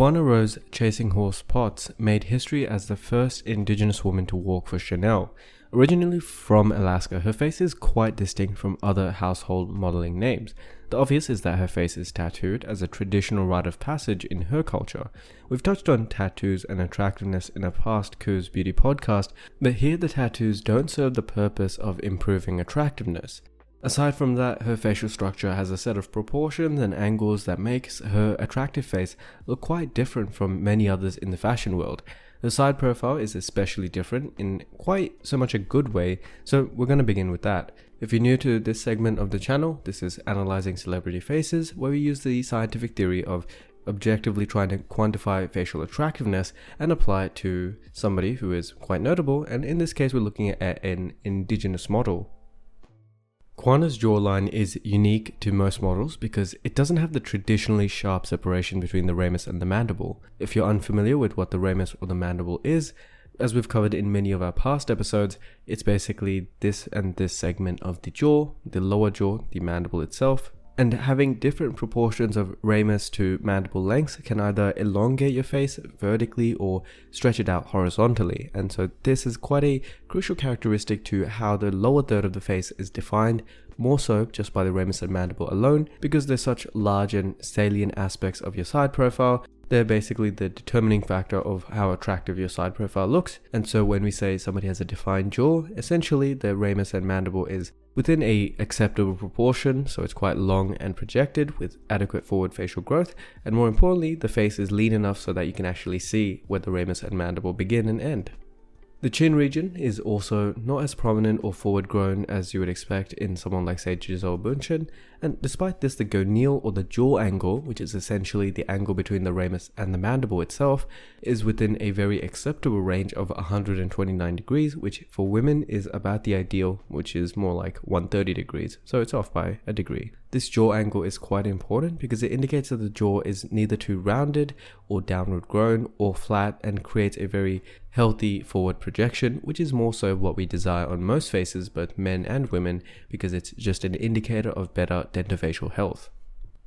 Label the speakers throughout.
Speaker 1: Quannah Chasinghorse Potts made history as the first Indigenous woman to walk for Chanel. Originally from Alaska, her face is quite distinct from other household modeling names. The obvious is that her face is tattooed as a traditional rite of passage in her culture. We've touched on tattoos and attractiveness in a past Koo's Beauty podcast, but here the tattoos don't serve the purpose of improving attractiveness. Aside from that, her facial structure has a set of proportions and angles that makes her attractive face look quite different from many others in the fashion world. The side profile is especially different in quite so much a good way, so we're going to begin with that. If you're new to this segment of the channel, this is Analyzing Celebrity Faces, where we use the scientific theory of objectively trying to quantify facial attractiveness and apply it to somebody who is quite notable, and in this case we're looking at an Indigenous model. Quannah's jawline is unique to most models because it doesn't have the traditionally sharp separation between the ramus and the mandible. If you're unfamiliar with what the ramus or the mandible is, as we've covered in many of our past episodes, it's basically this and this segment of the jaw, the lower jaw, the mandible itself, and having different proportions of ramus to mandible lengths can either elongate your face vertically or stretch it out horizontally. And so this is quite a crucial characteristic to how the lower third of the face is defined, more so just by the ramus and mandible alone, because they're such large and salient aspects of your side profile. They're basically the determining factor of how attractive your side profile looks. And so when we say somebody has a defined jaw, essentially the ramus and mandible is within a acceptable proportion, so it's quite long and projected with adequate forward facial growth, and more importantly, the face is lean enough so that you can actually see where the ramus and mandible begin and end. The chin region is also not as prominent or forward grown as you would expect in someone like, say, Gisele Bündchen, and despite this, the gonale or the jaw angle, which is essentially the angle between the ramus and the mandible itself, is within a very acceptable range of 129 degrees, which for women is about the ideal, which is more like 130 degrees, so it's off by a degree. This jaw angle is quite important because it indicates that the jaw is neither too rounded or downward grown or flat and creates a very healthy forward projection, which is more so what we desire on most faces, both men and women, because it's just an indicator of better dentofacial health.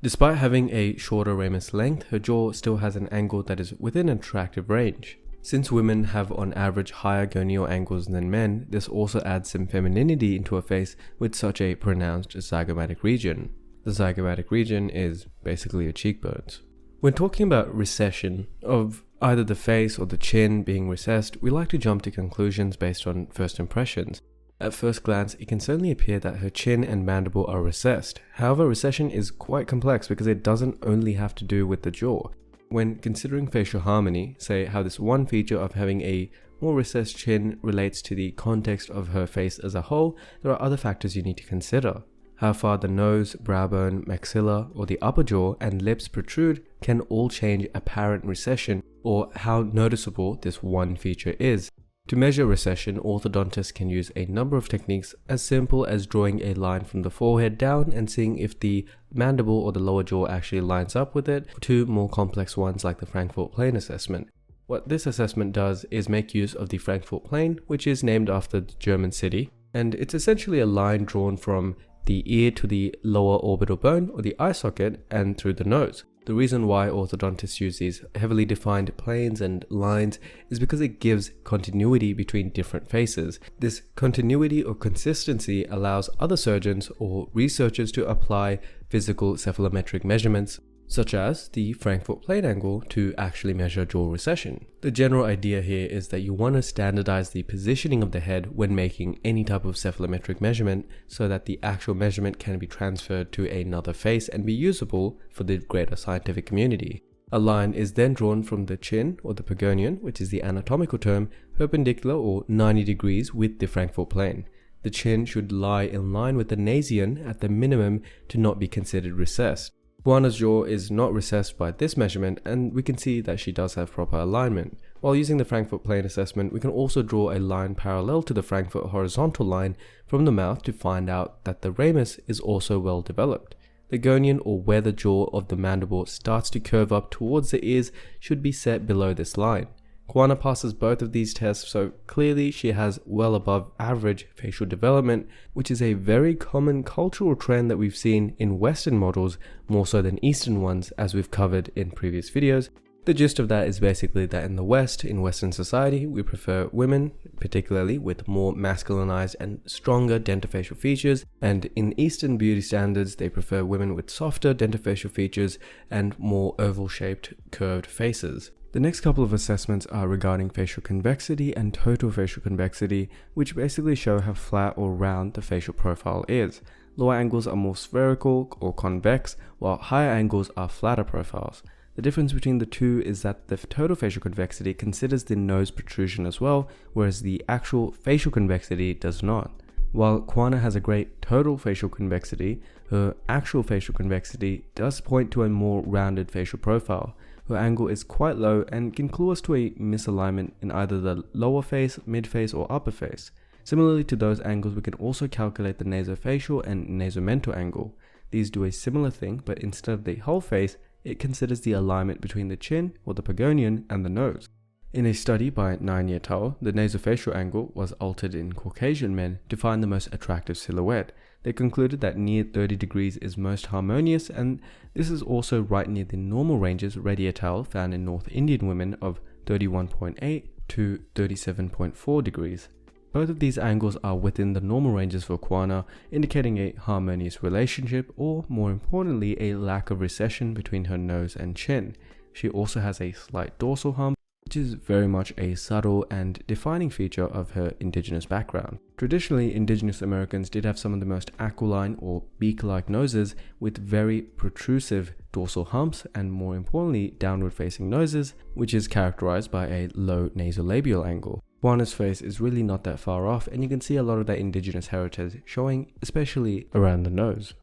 Speaker 1: Despite having a shorter ramus length, her jaw still has an angle that is within an attractive range. Since women have on average higher gonale angles than men, this also adds some femininity into a face with such a pronounced zygomatic region. The zygomatic region is basically your cheekbones. When talking about recession of either the face or the chin being recessed, we like to jump to conclusions based on first impressions. At first glance, it can certainly appear that her chin and mandible are recessed. However, recession is quite complex because it doesn't only have to do with the jaw. When considering facial harmony, say how this one feature of having a more recessed chin relates to the context of her face as a whole, there are other factors you need to consider. How far the nose, brow bone, maxilla, or the upper jaw and lips protrude can all change apparent recession or how noticeable this one feature is. To measure recession, orthodontists can use a number of techniques as simple as drawing a line from the forehead down and seeing if the mandible or the lower jaw actually lines up with it, to more complex ones like the Frankfurt plane assessment. What this assessment does is make use of the Frankfurt plane, which is named after the German city, and it's essentially a line drawn from the ear to the lower orbital bone or the eye socket and through the nose. The reason why orthodontists use these heavily defined planes and lines is because it gives continuity between different faces. This continuity or consistency allows other surgeons or researchers to apply physical cephalometric measurements, such as the Frankfurt plane angle, to actually measure jaw recession. The general idea here is that you want to standardize the positioning of the head when making any type of cephalometric measurement so that the actual measurement can be transferred to another face and be usable for the greater scientific community. A line is then drawn from the chin or the pogonion, which is the anatomical term, perpendicular or 90 degrees with the Frankfurt plane. The chin should lie in line with the nasion at the minimum to not be considered recessed. Quannah's jaw is not recessed by this measurement, and we can see that she does have proper alignment. While using the Frankfurt plane assessment, we can also draw a line parallel to the Frankfurt horizontal line from the mouth to find out that the ramus is also well developed. The gonion, or where the jaw of the mandible starts to curve up towards the ears, should be set below this line. Quannah passes both of these tests, so clearly she has well above average facial development, which is a very common cultural trend that we've seen in Western models more so than Eastern ones, as we've covered in previous videos. The gist of that is basically that in the West, in Western society, we prefer women, particularly with more masculinized and stronger dentofacial features, and in Eastern beauty standards, they prefer women with softer dentofacial features and more oval-shaped, curved faces. The next couple of assessments are regarding facial convexity and total facial convexity, which basically show how flat or round the facial profile is. Lower angles are more spherical or convex, while higher angles are flatter profiles. The difference between the two is that the total facial convexity considers the nose protrusion as well, whereas the actual facial convexity does not. While Quannah has a great total facial convexity, her actual facial convexity does point to a more rounded facial profile. Her angle is quite low and can clue us to a misalignment in either the lower face, mid face, or upper face. Similarly to those angles, we can also calculate the nasofacial and nasomental angle. These do a similar thing, but instead of the whole face, it considers the alignment between the chin, or the pagonian, and the nose. In a study by 9 et al., the nasofacial angle was altered in Caucasian men to find the most attractive silhouette. They concluded that near 30 degrees is most harmonious, and this is also right near the normal ranges Reddy et al. Found in North Indian women of 31.8 to 37.4 degrees. Both of these angles are within the normal ranges for Quannah, indicating a harmonious relationship, or more importantly, a lack of recession between her nose and chin. She also has a slight dorsal hump, which is very much a subtle and defining feature of her indigenous background. Traditionally, indigenous Americans did have some of the most aquiline or beak-like noses with very protrusive dorsal humps and, more importantly, downward-facing noses, which is characterized by a low nasolabial angle. Quannah's face is really not that far off, and you can see a lot of that indigenous heritage showing, especially around the nose.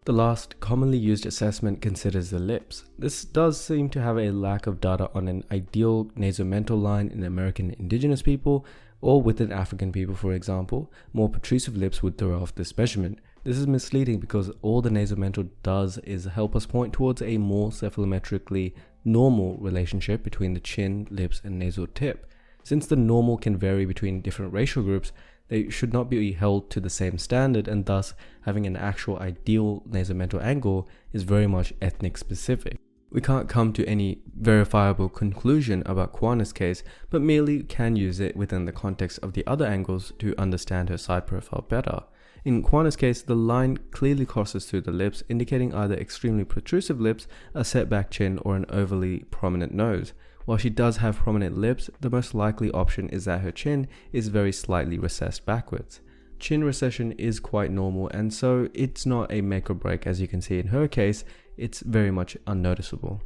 Speaker 1: The last commonly used assessment considers the lips. This does seem to have a lack of data on an ideal nasomental line in American indigenous people, or within African people, for example. More protrusive lips would throw off this measurement. This is misleading because all the nasomental does is help us point towards a more cephalometrically normal relationship between the chin, lips, and nasal tip. Since the normal can vary between different racial groups, they should not be held to the same standard, and thus having an actual ideal nasomental angle is very much ethnic specific. We can't come to any verifiable conclusion about Quannah's case, but merely can use it within the context of the other angles to understand her side profile better. In Quannah's case, the line clearly crosses through the lips, indicating either extremely protrusive lips, a set-back chin, or an overly prominent nose. While she does have prominent lips, the most likely option is that her chin is very slightly recessed backwards. Chin recession is quite normal, and so it's not a make or break. As you can see in her case, it's very much unnoticeable.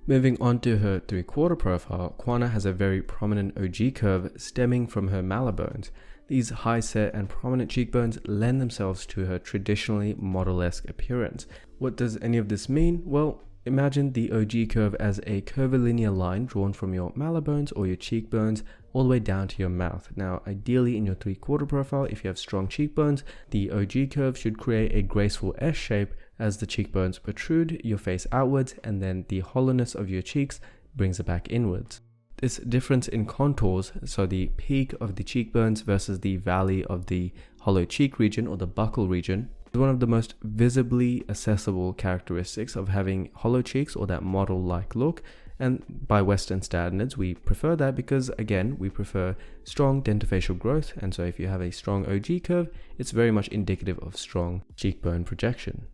Speaker 1: Moving on to her 3/4 profile, Quannah has a very prominent OG curve stemming from her mallarbones. These high set and prominent cheekbones lend themselves to her traditionally model-esque appearance. What does any of this mean? Well, imagine the OG curve as a curvilinear line drawn from your mallarbones or your cheekbones all the way down to your mouth. Now, ideally in your 3/4 profile, if you have strong cheekbones, the OG curve should create a graceful S shape as the cheekbones protrude your face outwards, and then the hollowness of your cheeks brings it back inwards. This difference in contours, so the peak of the cheekbones versus the valley of the hollow cheek region or the buccal region, is one of the most visibly accessible characteristics of having hollow cheeks or that model-like look, and by Western standards we prefer that because, again, we prefer strong dentofacial growth, and so if you have a strong OG curve, it's very much indicative of strong cheekbone projection.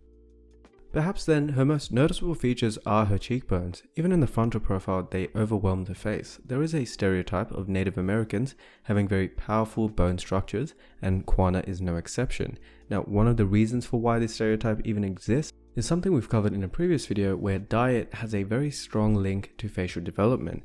Speaker 1: Perhaps then, her most noticeable features are her cheekbones. Even in the frontal profile, they overwhelm the face. There is a stereotype of Native Americans having very powerful bone structures, and Quannah is no exception. Now, one of the reasons for why this stereotype even exists is something we've covered in a previous video, where diet has a very strong link to facial development.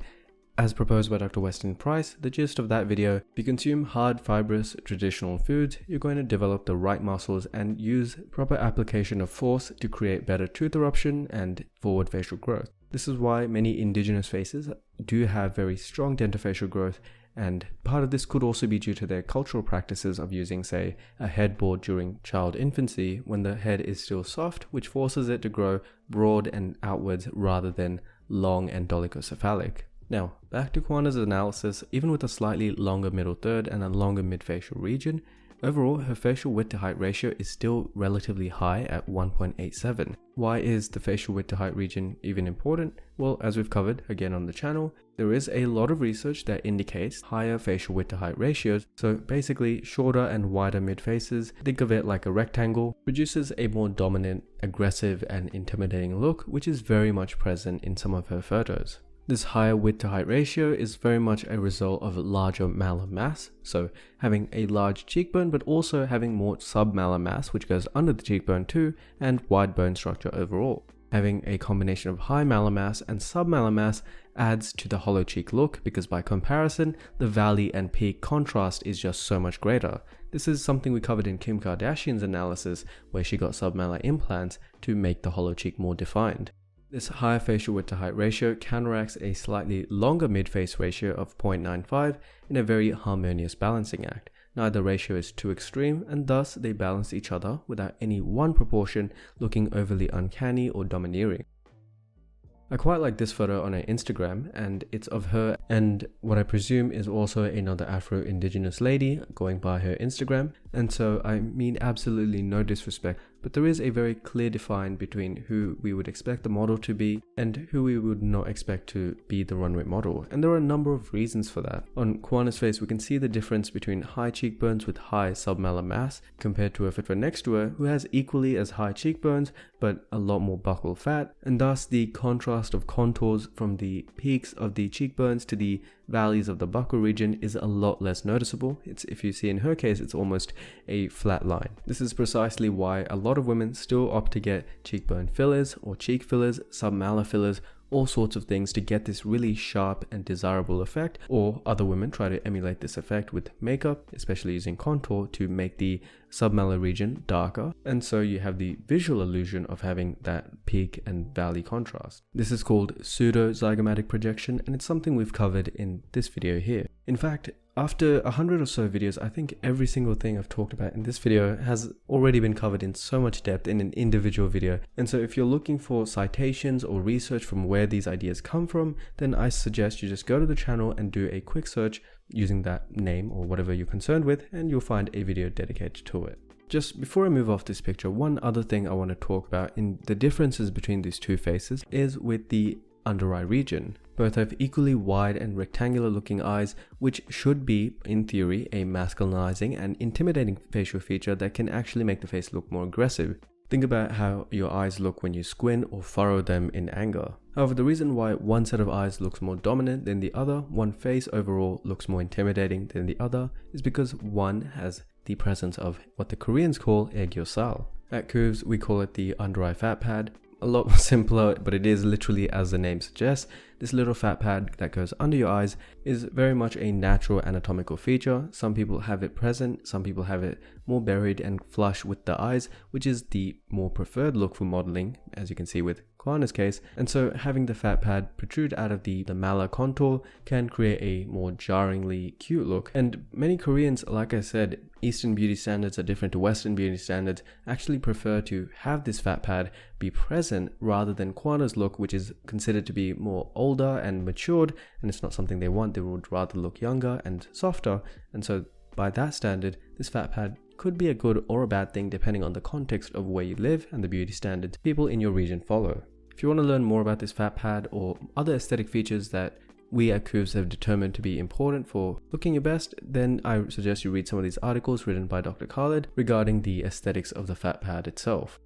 Speaker 1: As proposed by Dr. Weston Price, the gist of that video: if you consume hard, fibrous, traditional foods, you're going to develop the right muscles and use proper application of force to create better tooth eruption and forward facial growth. This is why many indigenous faces do have very strong dentofacial growth, and part of this could also be due to their cultural practices of using, say, a headboard during child infancy when the head is still soft, which forces it to grow broad and outwards rather than long and dolichocephalic. Now, back to Quannah's analysis. Even with a slightly longer middle third and a longer mid-facial region, Overall, her facial width to height ratio is still relatively high at 1.87. Why is the facial width to height region even important? Well, as we've covered again on the channel, there is a lot of research that indicates higher facial width to height ratios. So basically, shorter and wider mid faces, think of it like a rectangle, produces a more dominant, aggressive and intimidating look, which is very much present in some of her photos. This higher width to height ratio is very much a result of larger malar mass, so having a large cheekbone but also having more submalar mass which goes under the cheekbone too, and wide bone structure overall. Having a combination of high malar mass and submalar mass adds to the hollow cheek look because by comparison, the valley and peak contrast is just so much greater. This is something we covered in Kim Kardashian's analysis where she got submalar implants to make the hollow cheek more defined. This higher facial width to height ratio counteracts a slightly longer mid-face ratio of 0.95 in a very harmonious balancing act. Neither ratio is too extreme and thus they balance each other without any one proportion looking overly uncanny or domineering. I quite like this photo on her Instagram, and it's of her and what I presume is also another Afro-Indigenous lady going by her Instagram, and so I mean absolutely no disrespect, but there is a very clear define between who we would expect the model to be and who we would not expect to be the runway model, and there are a number of reasons for that. On Quannah's face we can see the difference between high cheekbones with high submalar mass compared to a photo next to her who has equally as high cheekbones but a lot more buccal fat, and thus the contrast of contours from the peaks of the cheekbones to the valleys of the buccal region is a lot less noticeable. If you see in her case, it's almost a flat line. This is precisely why a lot of women still opt to get cheekbone fillers or cheek fillers, submalar fillers, all sorts of things to get this really sharp and desirable effect, or other women try to emulate this effect with makeup, especially using contour to make the submalar region darker, and so you have the visual illusion of having that peak and valley contrast. This is called pseudo-zygomatic projection, and it's something we've covered in this video here. In fact, after 100 or so videos, I think every single thing I've talked about in this video has already been covered in so much depth in an individual video. And so if you're looking for citations or research from where these ideas come from, then I suggest you just go to the channel and do a quick search using that name or whatever you're concerned with, and you'll find a video dedicated to it. Just before I move off this picture, one other thing I want to talk about in the differences between these two faces is with the under eye region. Both have equally wide and rectangular looking eyes, which should be, in theory, a masculinizing and intimidating facial feature that can actually make the face look more aggressive. Think about how your eyes look when you squint or furrow them in anger. However, the reason why one set of eyes looks more dominant than the other, one face overall looks more intimidating than the other, is because one has the presence of what the Koreans call aegyeosal. At Koovs, we call it the under eye fat pad. A lot more simpler, but it is literally as the name suggests. This little fat pad that goes under your eyes is very much a natural anatomical feature. Some people have it present, some people have it more buried and flush with the eyes, which is the more preferred look for modeling, as you can see with Quannah's case. And so having the fat pad protrude out of the malar contour can create a more jarringly cute look. And many Koreans, like I said, Eastern beauty standards are different to Western beauty standards, actually prefer to have this fat pad be present rather than Quannah's look, which is considered to be more older and matured, and it's not something they want. They would rather look younger and softer, and so by that standard, this fat pad could be a good or a bad thing depending on the context of where you live and the beauty standards people in your region follow. If you want to learn more about this fat pad or other aesthetic features that we at Koovs have determined to be important for looking your best, then I suggest you read some of these articles written by Dr. Khaled regarding the aesthetics of the fat pad itself.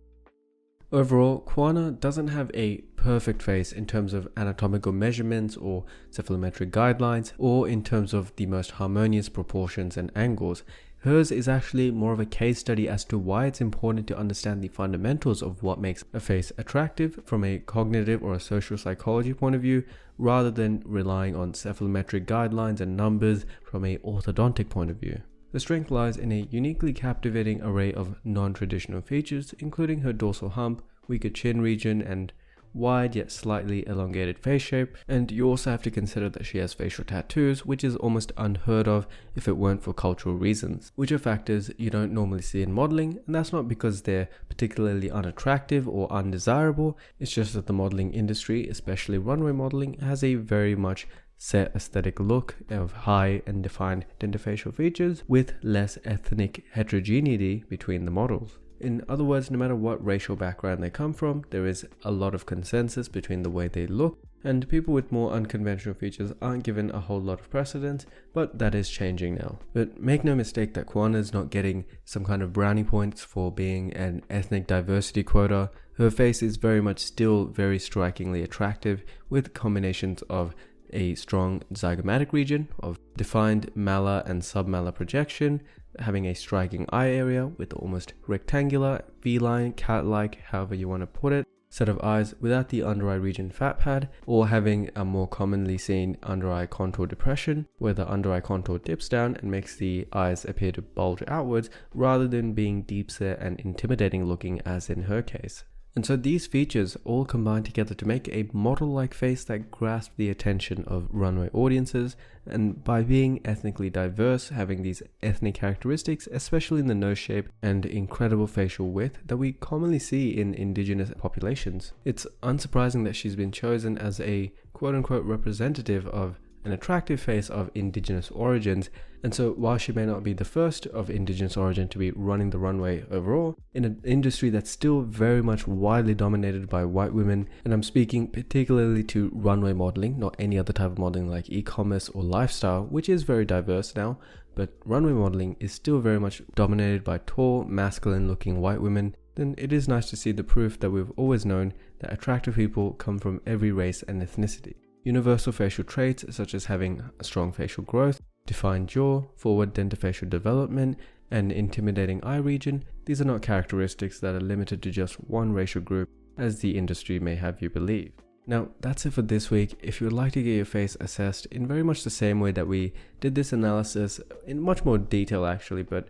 Speaker 1: Overall, Quannah doesn't have a perfect face in terms of anatomical measurements or cephalometric guidelines, or in terms of the most harmonious proportions and angles. Hers is actually more of a case study as to why it's important to understand the fundamentals of what makes a face attractive from a cognitive or a social psychology point of view, rather than relying on cephalometric guidelines and numbers from a orthodontic point of view. The strength lies in a uniquely captivating array of non-traditional features, including her dorsal hump, weaker chin region, and wide yet slightly elongated face shape. And you also have to consider that she has facial tattoos, which is almost unheard of if it weren't for cultural reasons, which are factors you don't normally see in modeling, and that's not because they're particularly unattractive or undesirable. It's just that the modeling industry, especially runway modeling, has a very much set aesthetic look of high and defined dentofacial features with less ethnic heterogeneity between the models. In other words, no matter what racial background they come from, there is a lot of consensus between the way they look, and people with more unconventional features aren't given a whole lot of precedence, but that is changing now. But make no mistake that Quannah is not getting some kind of brownie points for being an ethnic diversity quota. Her face is very much still very strikingly attractive, with combinations of a strong zygomatic region of defined malar and submalar projection, having a striking eye area with almost rectangular, V-line, cat-like, however you want to put it, set of eyes without the under-eye region fat pad, or having a more commonly seen under-eye contour depression, where the under-eye contour dips down and makes the eyes appear to bulge outwards, rather than being deep set and intimidating looking as in her case. And so these features all combine together to make a model-like face that grasps the attention of runway audiences, and by being ethnically diverse, having these ethnic characteristics, especially in the nose shape and incredible facial width that we commonly see in indigenous populations. It's unsurprising that she's been chosen as a quote-unquote representative of an attractive face of indigenous origins, and so while she may not be the first of indigenous origin to be running the runway overall, in an industry that's still very much widely dominated by white women, and I'm speaking particularly to runway modeling, not any other type of modeling like e-commerce or lifestyle, which is very diverse now, but runway modeling is still very much dominated by tall, masculine looking white women, then it is nice to see the proof that we've always known that attractive people come from every race and ethnicity. Universal facial traits such as having a strong facial growth, defined jaw, forward dentofacial development, and intimidating eye region, these are not characteristics that are limited to just one racial group, as the industry may have you believe. Now, that's it for this week. If you would like to get your face assessed in very much the same way that we did this analysis, in much more detail actually, but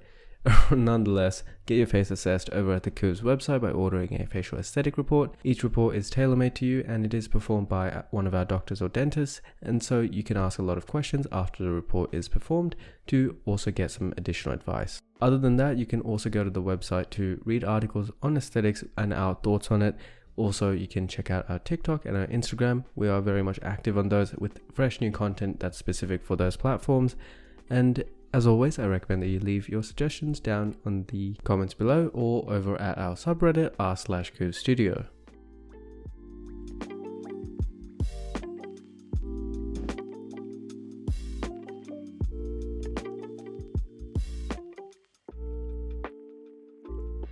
Speaker 1: nonetheless, get your face assessed over at the Coos website by ordering a facial aesthetic report. Each report is tailor-made to you, and it is performed by one of our doctors or dentists, and so you can ask a lot of questions after the report is performed to also get some additional advice. Other than that, you can also go to the website to read articles on aesthetics and our thoughts on it. Also, you can check out our TikTok and our Instagram. We are very much active on those with fresh new content that's specific for those platforms. And as always, I recommend that you leave your suggestions down on the comments below or over at our subreddit r/Coos Studio.